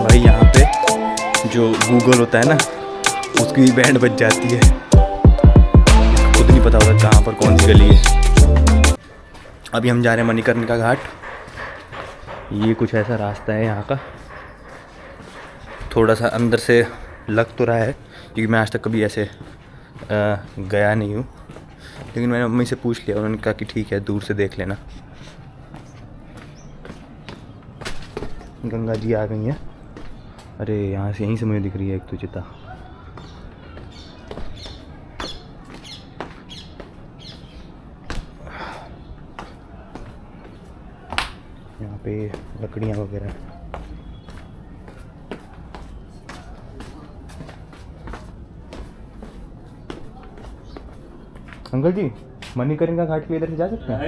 भाई यहाँ पे जो गूगल होता है ना, उसकी भी बैंड बज जाती है। खुद नहीं पता होता कहाँ पर कौन सी गली है। अभी हम जा रहे हैं मणिकर्णिका घाट। ये कुछ ऐसा रास्ता है यहाँ का, थोड़ा सा अंदर से लग तो रहा है क्योंकि मैं आज तक कभी ऐसे गया नहीं हूँ, लेकिन मैंने मम्मी से पूछ लिया, उन्होंने कहा कि ठीक है दूर से देख लेना। गंगा जी आ गई हैं। अरे यहाँ से, यहीं से मुझे दिख रही है एक तो चिता। यहाँ पे लकड़ियाँ वगैरह। अंकल जी, मणिकर्णिका घाट के इधर से जा सकते हैं?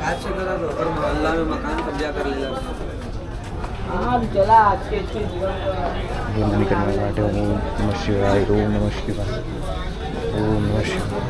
आज से करा दो और मोहल्ला में मकान कब्जा कर लेगा। चला अच्छे मणिकर्णिका घाट है। ओम नमः शिवाय, ओम नमः शिवाय, ओम नमः शिवाय।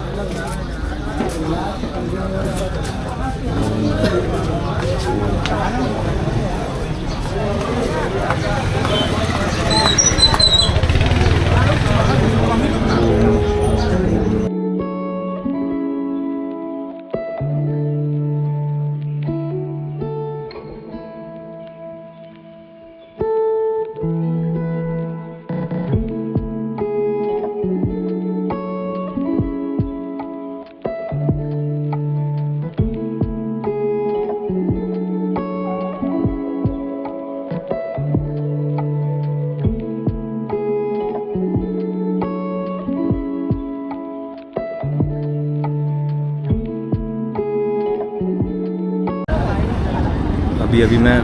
अभी मैं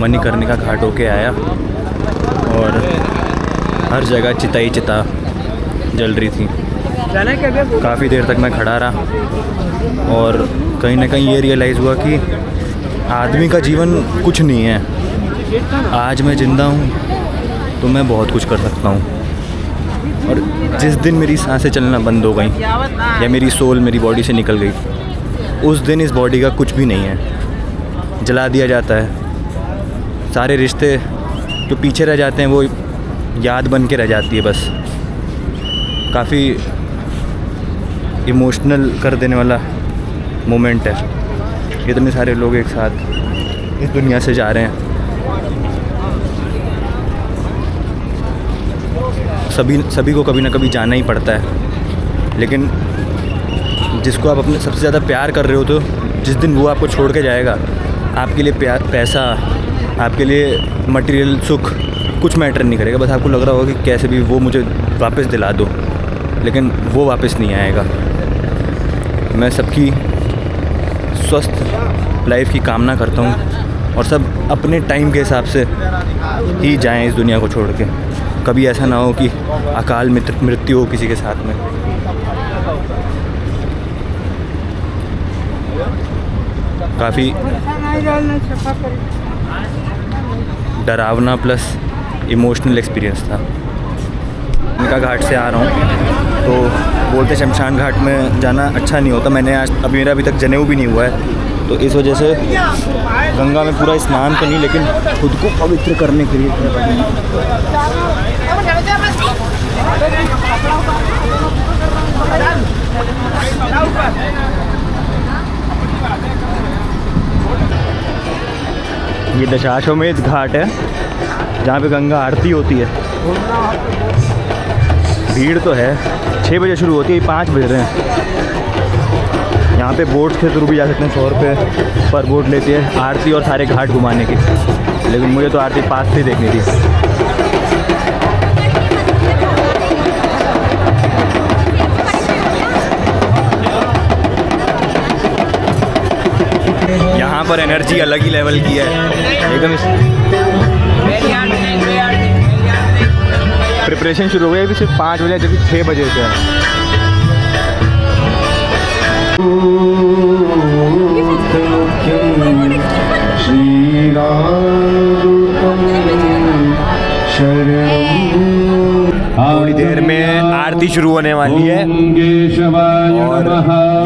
मणिकर्णिका घाट होके आया और हर जगह चिता ही चिता जल रही थी। काफ़ी देर तक मैं खड़ा रहा और कहीं ना कहीं ये रियलाइज़ हुआ कि आदमी का जीवन कुछ नहीं है। आज मैं ज़िंदा हूँ तो मैं बहुत कुछ कर सकता हूँ, और जिस दिन मेरी सांसें चलना बंद हो गई या मेरी सोल मेरी बॉडी से निकल गई, उस दिन इस बॉडी का कुछ भी नहीं है, जला दिया जाता है। सारे रिश्ते जो पीछे रह जाते हैं वो याद बन के रह जाती है बस। काफ़ी इमोशनल कर देने वाला मोमेंट है। इतने सारे लोग एक साथ इस दुनिया से जा रहे हैं। सभी को कभी ना कभी जाना ही पड़ता है, लेकिन जिसको आप अपने सबसे ज़्यादा प्यार कर रहे हो, तो जिस दिन वो आपको छोड़ के जाएगा, आपके लिए पैसा, आपके लिए मटेरियल सुख कुछ मैटर नहीं करेगा। बस आपको लग रहा होगा कि कैसे भी वो मुझे वापस दिला दो, लेकिन वो वापस नहीं आएगा। मैं सबकी स्वस्थ लाइफ की कामना करता हूँ और सब अपने टाइम के हिसाब से ही जाएं इस दुनिया को छोड़ के। कभी ऐसा ना हो कि अकाल मृत्यु हो किसी के साथ में। काफ़ी डरावना प्लस इमोशनल एक्सपीरियंस था। मणिकर्णिका घाट से आ रहा हूँ तो बोलते शमशान घाट में जाना अच्छा नहीं होता। मैंने आज मेरा अभी तक जनेऊ भी नहीं हुआ है, तो इस वजह से गंगा में पूरा स्नान तो नहीं, लेकिन खुद को पवित्र करने के लिए ये दशाश्वमेध घाट है जहाँ पे गंगा आरती होती है। भीड़ तो है, 6 बजे शुरू होती है, 5 बज रहे हैं। यहाँ पे बोट के थ्रू भी जा सकते हैं, 100 रुपये पर बोट लेती है आरती और सारे घाट घुमाने की। लेकिन मुझे तो आरती पास से देखनी थी। यहाँ पर एनर्जी अलग ही लेवल की है एकदम। प्रिपरेशन शुरू हो गई अभी सिर्फ 5 बजे, जबकि 6 बजे से है। थोड़ी देर में आरती शुरू होने वाली है और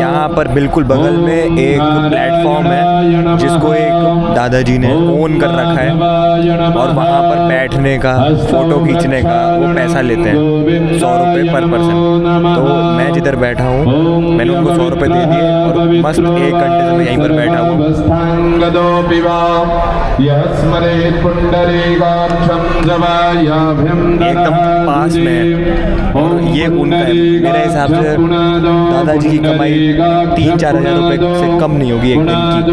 यहाँ पर बिल्कुल बगल में एक प्लेटफॉर्म है जिसको एक दादाजी ने ओन कर रखा है और वहाँ पर बैठने का, फ़ोटो खींचने का वो पैसा लेते हैं 100 रुपये पर पर्सन। तो मैं जिधर बैठा हूँ मैंने उनको 100 रुपये दे दिए और मस्त 1 घंटे से मैं यहीं पर बैठा हूँ एकदम पास में। और ये उनका है, मेरे हिसाब से दादाजी की कमाई 3-4 हज़ार रुपये से कम नहीं होगी एक दिन की।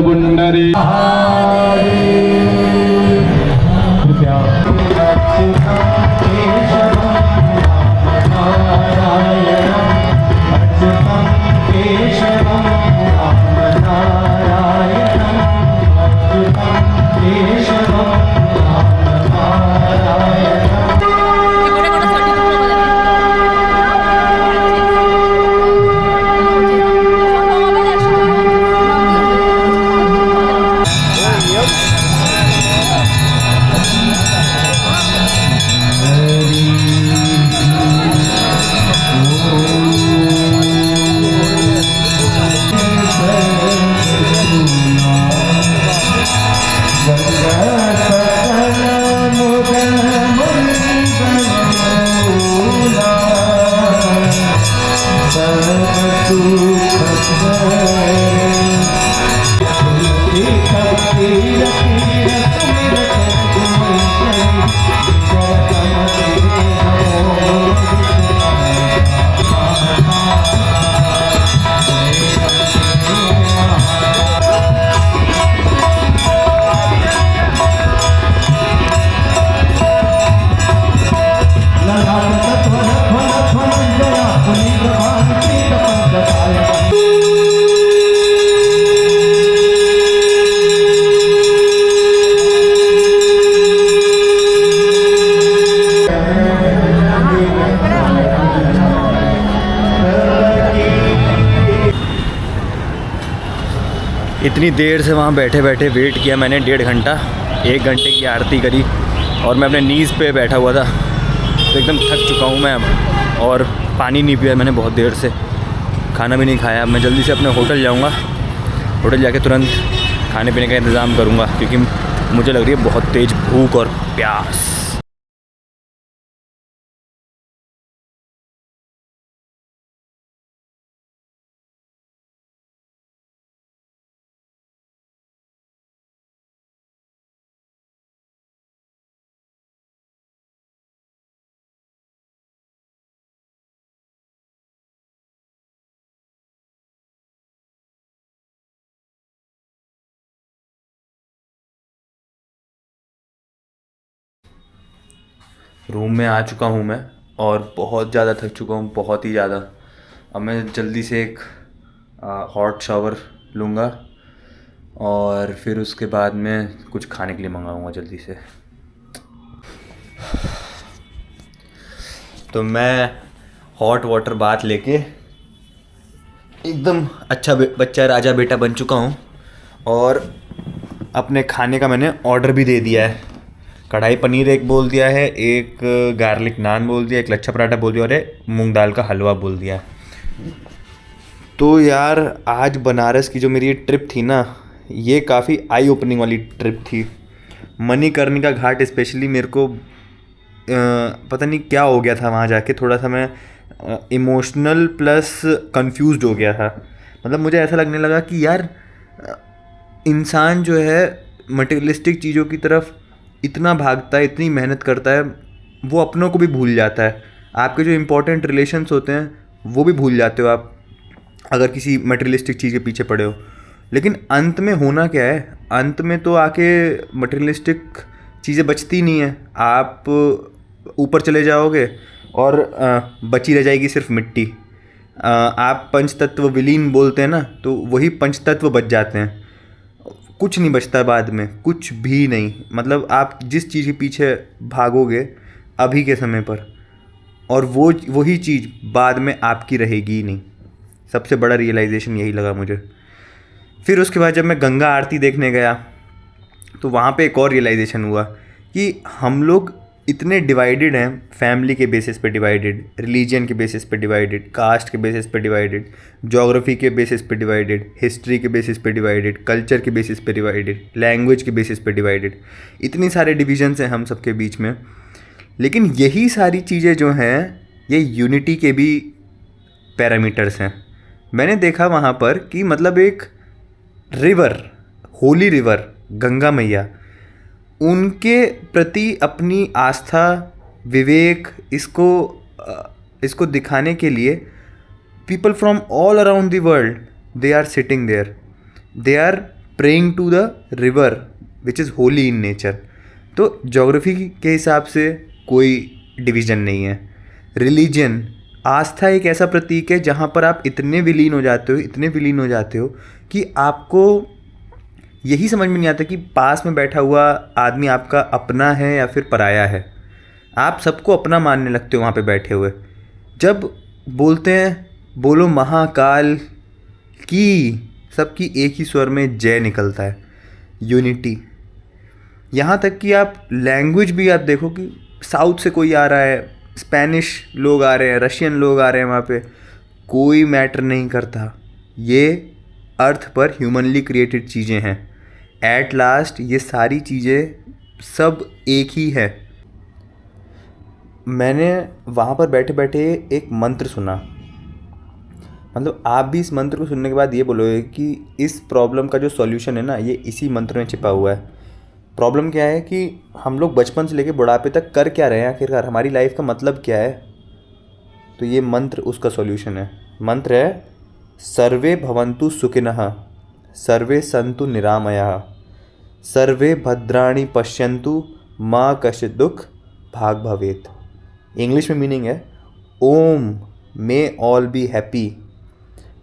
इतनी देर से वहाँ बैठे बैठे वेट किया मैंने 1.5 घंटा, 1 घंटे की आरती करी और मैं अपने नीज़ पे बैठा हुआ था तो एकदम थक चुका हूँ मैं अब। और पानी नहीं पिया मैंने बहुत देर से, खाना भी नहीं खाया। अब मैं जल्दी से अपने होटल जाऊँगा, होटल जाके तुरंत खाने पीने का इंतज़ाम करूँगा क्योंकि मुझे लग रही है बहुत तेज़ भूख और प्यास। रूम में आ चुका हूँ मैं और बहुत ज़्यादा थक चुका हूँ, बहुत ही ज़्यादा। अब मैं जल्दी से एक हॉट शावर लूँगा और फिर उसके बाद में कुछ खाने के लिए मंगाऊँगा जल्दी से। तो मैं हॉट वाटर बाथ लेके एकदम अच्छा बच्चा राजा बेटा बन चुका हूँ और अपने खाने का मैंने ऑर्डर भी दे दिया है। कढ़ाई पनीर एक बोल दिया है, एक गार्लिक नान बोल दिया, एक लच्छा पराठा बोल दिया और एक मूंग दाल का हलवा बोल दिया। तो यार आज बनारस की जो मेरी ये ट्रिप थी ना, ये काफ़ी आई ओपनिंग वाली ट्रिप थी। मणिकर्णिका का घाट स्पेशली मेरे को पता नहीं क्या हो गया था वहाँ जाके, थोड़ा सा मैं इमोशनल प्लस कंफ्यूज्ड हो गया था। मतलब मुझे ऐसा लगने लगा कि यार इंसान जो है मटेरियलिस्टिक चीज़ों की तरफ इतना भागता है, इतनी मेहनत करता है, वो अपनों को भी भूल जाता है। आपके जो इम्पोर्टेंट रिलेशंस होते हैं वो भी भूल जाते हो आप अगर किसी मटेरियलिस्टिक चीज़ के पीछे पड़े हो। लेकिन अंत में होना क्या है, अंत में तो आके मटेरियलिस्टिक चीज़ें बचती नहीं हैं। आप ऊपर चले जाओगे और बची रह जाएगी सिर्फ मिट्टी। आप पंचतत्व विलीन बोलते हैं ना, तो वही पंचतत्व बच जाते हैं, कुछ नहीं बचता बाद में, कुछ भी नहीं। मतलब आप जिस चीज़ के पीछे भागोगे अभी के समय पर, और वही चीज़ बाद में आपकी रहेगी ही नहीं। सबसे बड़ा रियलाइजेशन यही लगा मुझे। फिर उसके बाद जब मैं गंगा आरती देखने गया तो वहाँ पे एक और रियलाइजेशन हुआ कि हम लोग इतने डिवाइडेड हैं, फैमिली के बेसिस पे डिवाइडेड, रिलीजन के बेसिस पे डिवाइडेड, कास्ट के बेसिस पे डिवाइडेड, ज्योग्राफी के बेसिस पे डिवाइडेड, हिस्ट्री के बेसिस पे डिवाइडेड, कल्चर के बेसिस पे डिवाइडेड, लैंग्वेज के बेसिस पे डिवाइडेड। इतनी सारे डिविजन्स हैं हम सबके बीच में, लेकिन यही सारी चीज़ें जो हैं ये यूनिटी के भी पैरामीटर्स हैं। मैंने देखा वहाँ पर कि मतलब एक रिवर, होली रिवर गंगा मैया, उनके प्रति अपनी आस्था, विवेक, इसको दिखाने के लिए people from all around the world they are sitting there, they are praying to the river which is holy in nature. तो ज्योग्राफी के हिसाब से कोई डिवीज़न नहीं है। रिलीजन, आस्था एक ऐसा प्रतीक है जहाँ पर आप इतने विलीन हो जाते हो कि आपको यही समझ में नहीं आता कि पास में बैठा हुआ आदमी आपका अपना है या फिर पराया है। आप सबको अपना मानने लगते हो वहाँ पे बैठे हुए। जब बोलते हैं बोलो महाकाल की, सबकी एक ही स्वर में जय निकलता है, यूनिटी। यहाँ तक कि आप लैंग्वेज भी आप देखो कि साउथ से कोई आ रहा है, स्पेनिश लोग आ रहे हैं, रशियन लोग आ रहे हैं वहाँ पे, कोई मैटर नहीं करता। ये अर्थ पर ह्यूमनली क्रिएटेड चीज़ें हैं। एट लास्ट ये सारी चीज़ें सब एक ही है। मैंने वहाँ पर बैठे बैठे एक मंत्र सुना, मतलब आप भी इस मंत्र को सुनने के बाद ये बोलोगे कि इस प्रॉब्लम का जो सॉल्यूशन है ना, ये इसी मंत्र में छिपा हुआ है। प्रॉब्लम क्या है कि हम लोग बचपन से लेकर बुढ़ापे तक कर क्या रहे हैं, आखिरकार हमारी लाइफ का मतलब क्या है। तो ये मंत्र उसका सॉल्यूशन है। मंत्र है सर्वे भवन्तु सुखिनः, सर्वे सन्तु निरामयाः, सर्वे भद्राणि पश्यन्तु मा कश्चित् दुःख भाग भवेत्। इंग्लिश में मीनिंग है Om may all be happy,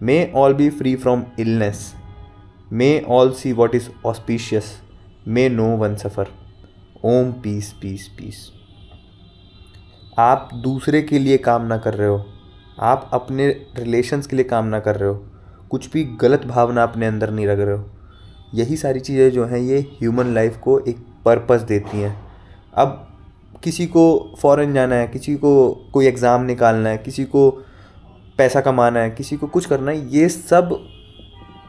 may all be free from illness, may all see what is auspicious, may no one suffer, Om peace peace peace. आप दूसरे के लिए काम ना कर रहे हो, आप अपने रिलेशंस के लिए काम ना कर रहे हो, कुछ भी गलत भावना अपने अंदर नहीं रख रहे हो। यही सारी चीज़ें जो हैं ये ह्यूमन लाइफ को एक पर्पस देती हैं। अब किसी को फॉरेन जाना है, किसी को कोई एग्ज़ाम निकालना है, किसी को पैसा कमाना है, किसी को कुछ करना है, ये सब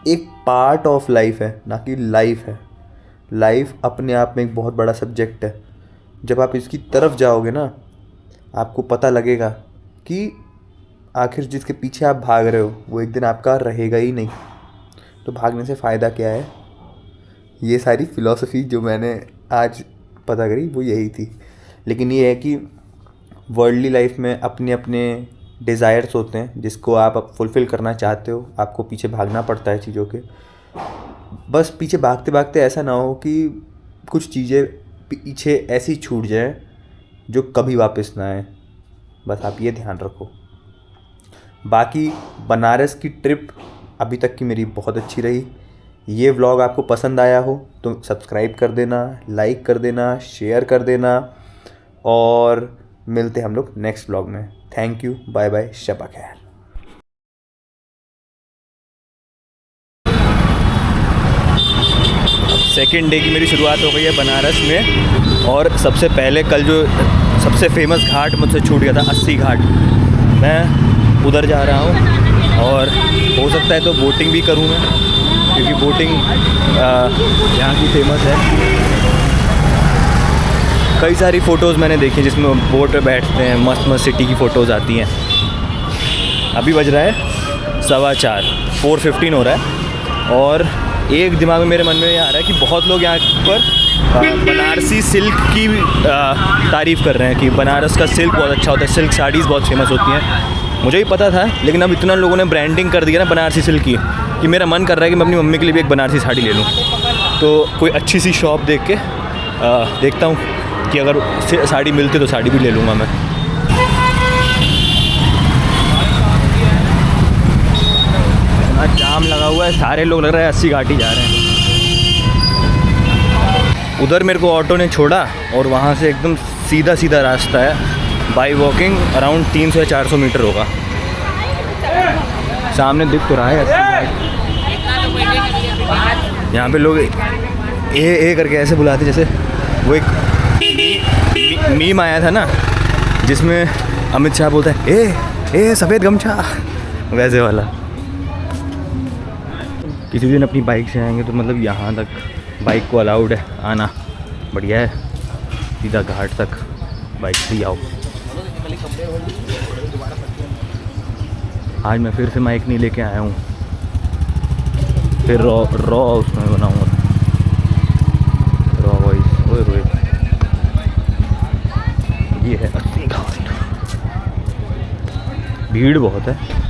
एक पार्ट ऑफ लाइफ है, ना कि लाइफ है। लाइफ अपने आप में एक बहुत बड़ा सब्जेक्ट है। जब आप इसकी तरफ जाओगे ना, आपको पता लगेगा कि आखिर जिसके पीछे आप भाग रहे हो वो एक दिन आपका रहेगा ही नहीं। तो भागने से फ़ायदा क्या है? ये सारी फ़िलॉसफी जो मैंने आज पता करी वो यही थी। लेकिन ये है कि वर्ल्डली लाइफ में अपने अपने डिज़ायर्स होते हैं जिसको आप फुलफ़िल करना चाहते हो, आपको पीछे भागना पड़ता है चीज़ों के। बस पीछे भागते भागते ऐसा ना हो कि कुछ चीज़ें पीछे ऐसी छूट जाएं जो कभी वापस ना आए। बस आप ये ध्यान रखो। बाकी बनारस की ट्रिप अभी तक की मेरी बहुत अच्छी रही। ये व्लॉग आपको पसंद आया हो तो सब्सक्राइब कर देना, लाइक कर देना, शेयर कर देना, और मिलते हैं हम लोग नेक्स्ट व्लॉग में। थैंक यू, बाय बाय, शब खैर। सेकेंड डे की मेरी शुरुआत हो गई है बनारस में, और सबसे पहले कल जो सबसे फेमस घाट मुझसे छूट गया था, 80 घाट, मैं उधर जा रहा हूँ। और हो सकता है तो बोटिंग भी करूँ मैं, क्योंकि बोटिंग यहाँ की फेमस है। कई सारी फ़ोटोज़ मैंने देखी जिसमें बोट पे बैठते हैं, मस्त मस्त सिटी की फ़ोटोज़ आती हैं। अभी बज रहा है 4:15, 4:15 हो रहा है, और एक दिमाग में मेरे मन में ये आ रहा है कि बहुत लोग यहाँ पर बनारसी सिल्क की तारीफ़ कर रहे हैं कि बनारस का सिल्क बहुत अच्छा होता है, सिल्क साड़ीज़ बहुत फेमस होती हैं। मुझे भी पता था, लेकिन अब इतना लोगों ने ब्रांडिंग कर दिया ना बनारसी सिल्क की कि मेरा मन कर रहा है कि मैं अपनी मम्मी के लिए भी एक बनारसी साड़ी ले लूँ। तो कोई अच्छी सी शॉप देख के देखता हूँ कि अगर साड़ी मिलती तो साड़ी भी ले लूँगा मैं। जाम लगा हुआ है, सारे लोग लग रहा है 80 घाट ही जा रहे हैं। उधर मेरे को ऑटो ने छोड़ा और वहाँ से एकदम सीधा सीधा रास्ता है, बाई वॉकिंग अराउंड 300 या 400 मीटर होगा। सामने दिख तो रहा है 80 घाट। यहाँ पे लोग ए करके ऐसे बुलाते जैसे वो एक मीम आया था ना जिसमें अमित शाह बोलता है ए सफ़ेद गमछा, वैसे वाला। किसी दिन अपनी बाइक से आएंगे तो मतलब यहाँ तक बाइक को अलाउड है आना, बढ़िया है। सीधा घाट तक बाइक से ही आओ। आज मैं फिर से माइक नहीं लेके आया हूँ, फिर रॉ उसमें बनाऊँगा, रॉ वॉइस। ओए होए, ये है अस्सी घाट। भीड़ बहुत है।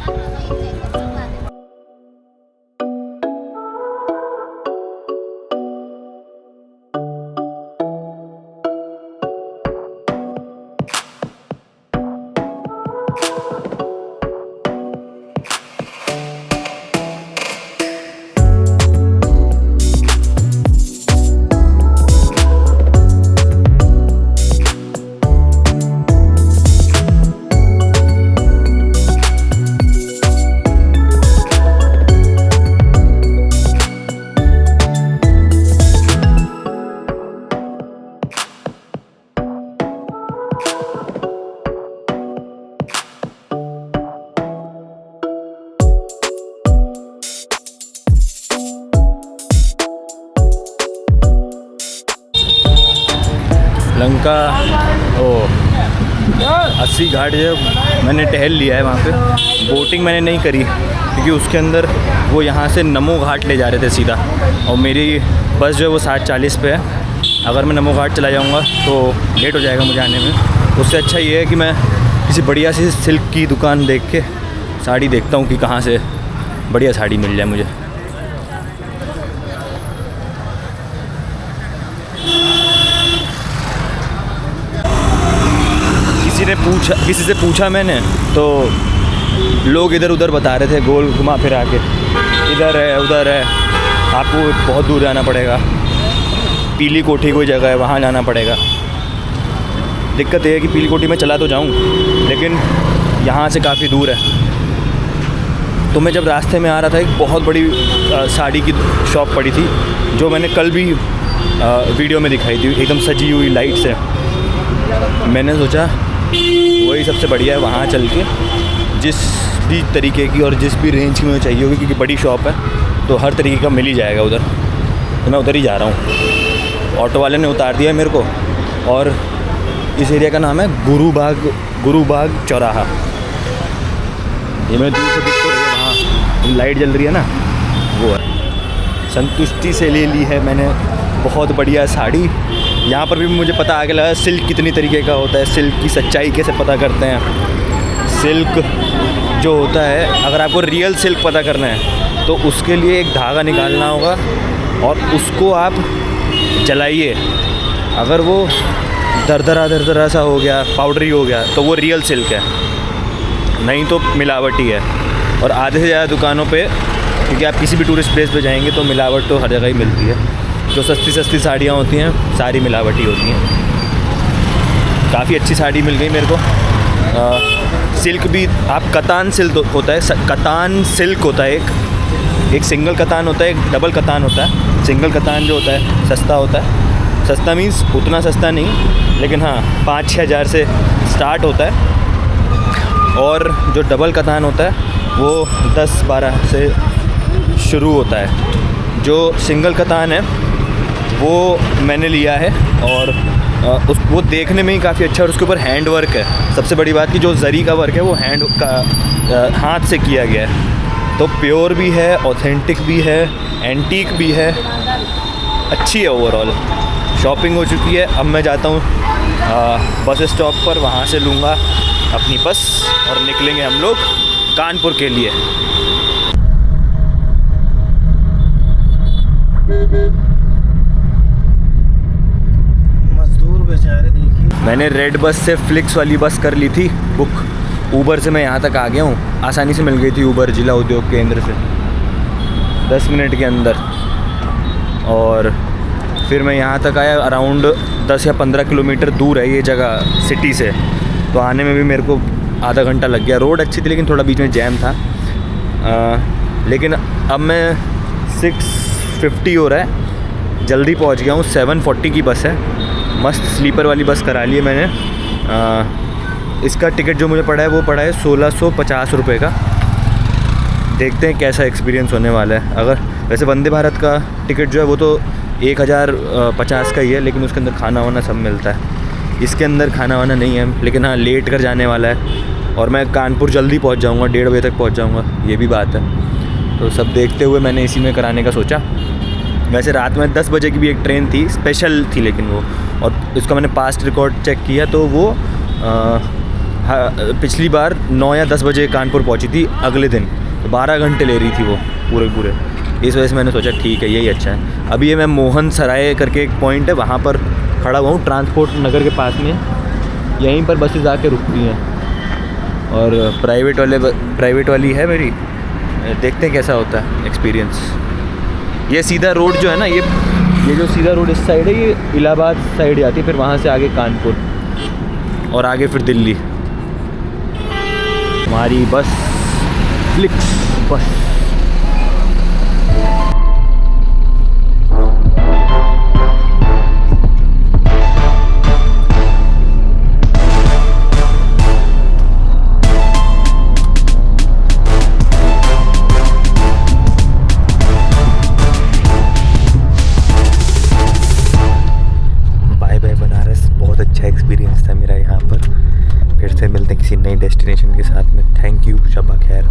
लंका ओ 80 घाट जो मैंने टहल लिया है वहाँ पे। बोटिंग मैंने नहीं करी क्योंकि उसके अंदर वो यहाँ से नमो घाट ले जा रहे थे सीधा, और मेरी बस जो है वो 7:40 पे है। अगर मैं नमो घाट चला जाऊँगा तो लेट हो जाएगा मुझे आने में। उससे अच्छा ये है कि मैं किसी बढ़िया सी सिल्क की दुकान देख के साड़ी देखता हूँ कि कहाँ से बढ़िया साड़ी मिल जाए मुझे। किसी से पूछा मैंने तो लोग इधर उधर बता रहे थे, गोल घुमा फिरा के, इधर है उधर है, आपको बहुत दूर जाना पड़ेगा। पीली कोठी कोई जगह है, वहाँ जाना पड़ेगा। दिक्कत ये है कि पीली कोठी में चला तो जाऊँ लेकिन यहाँ से काफ़ी दूर है। तो मैं जब रास्ते में आ रहा था एक बहुत बड़ी साड़ी की शॉप पड़ी थी जो मैंने कल भी वीडियो में दिखाई थी, एकदम सजी हुई लाइट से। मैंने सोचा वही सबसे बढ़िया है, वहाँ चल के जिस भी तरीके की और जिस भी रेंज की मुझे चाहिए होगी, क्योंकि बड़ी शॉप है तो हर तरीके का मिल ही जाएगा उधर। तो मैं उधर ही जा रहा हूँ। ऑटो वाले ने उतार दिया है मेरे को, और इस एरिया का नाम है गुरुबाग चौराहा। ये मैं दूर से दिख तो रही है, वहाँ लाइट जल रही है ना, वो है। संतुष्टि से ले ली है मैंने बहुत बढ़िया साड़ी। यहाँ पर भी मुझे पता आगे लगा सिल्क कितनी तरीके का होता है, सिल्क की सच्चाई कैसे पता करते हैं। सिल्क जो होता है, अगर आपको रियल सिल्क पता करना है तो उसके लिए एक धागा निकालना होगा और उसको आप जलाइए। अगर वो दरदरा सा हो गया, पाउडरी हो गया, तो वो रियल सिल्क है, नहीं तो मिलावटी है। और आधे से ज़्यादा दुकानों पे, क्योंकि आप किसी भी टूरिस्ट प्लेस पे जाएंगे तो मिलावट तो हर जगह ही मिलती है। जो सस्ती साड़ियाँ होती हैं सारी मिलावटी होती हैं। काफ़ी अच्छी साड़ी मिल गई मेरे को। सिल्क भी, आप कतान सिल्क होता है, कतान सिल्क होता है, एक सिंगल कतान होता है, एक डबल कतान होता है। सिंगल कतान जो होता है सस्ता होता है, सस्ता मीन्स उतना सस्ता नहीं, लेकिन हाँ 5-6 हज़ार से स्टार्ट होता है। और जो डबल कतान होता है वो 10-12 से शुरू होता है। जो सिंगल कतान है वो मैंने लिया है, और वो देखने में ही काफ़ी अच्छा, और उसके ऊपर हैंड वर्क है। सबसे बड़ी बात कि जो जरी का वर्क है वो हैंड का हाथ से किया गया है, तो प्योर भी है, ऑथेंटिक भी है, एंटीक भी है, अच्छी है ओवरऑल। शॉपिंग हो चुकी है, अब मैं जाता हूँ बस स्टॉप पर, वहाँ से लूँगा अपनी बस और निकलेंगे हम लोग कानपुर के लिए। मैंने रेड बस से फ्लिक्स वाली बस कर ली थी बुक। ऊबर से मैं यहाँ तक आ गया हूँ, आसानी से मिल गई थी ऊबर जिला उद्योग केंद्र से 10 मिनट के अंदर। और फिर मैं यहाँ तक आया, अराउंड 10 या 15 किलोमीटर दूर है ये जगह सिटी से, तो आने में भी मेरे को आधा घंटा लग गया। रोड अच्छी थी लेकिन थोड़ा बीच में जैम था। लेकिन अब मैं 6:50 हो रहा है, जल्दी पहुँच गया हूँ। 7:40 की बस है, मस्त स्लीपर वाली बस करा ली है मैंने। इसका टिकट जो मुझे पड़ा है वो पड़ा है 1650 रुपये का। देखते हैं कैसा एक्सपीरियंस होने वाला है। अगर वैसे वंदे भारत का टिकट जो है वो तो 1050 का ही है, लेकिन उसके अंदर खाना वाना सब मिलता है। इसके अंदर खाना वाना नहीं है, लेकिन हाँ लेट कर जाने वाला है और मैं कानपुर जल्दी पहुंच जाऊंगा, 1:30 बजे तक पहुंच जाऊंगा, ये भी बात है। तो सब देखते हुए मैंने इसी में कराने का सोचा। वैसे रात में 10 बजे की भी एक ट्रेन थी, स्पेशल थी लेकिन वो, और इसका मैंने पास्ट रिकॉर्ड चेक किया तो वो पिछली बार 9 या 10 बजे कानपुर पहुंची थी अगले दिन, तो 12 घंटे ले रही थी वो पूरे। इस वजह से मैंने सोचा ठीक है यही अच्छा है। अभी ये मैं मोहन सराय करके एक पॉइंट है वहाँ पर खड़ा हुआ हूँ, ट्रांसपोर्ट नगर के पास में। यहीं पर बसेस आके रुकती हैं और प्राइवेट वाली है मेरी। देखते हैं कैसा होता है एक्सपीरियंस। ये सीधा रोड जो है ना, ये जो सीधा रोड इस साइड है, ये इलाहाबाद साइड जाती है, फिर वहाँ से आगे कानपुर और आगे फिर दिल्ली। हमारी बस फ्लिक्स बस। बहुत अच्छा एक्सपीरियंस था मेरा यहाँ पर। फिर से मिलते हैं किसी नई डेस्टिनेशन के साथ में। थैंक यू, शब्बा खैर।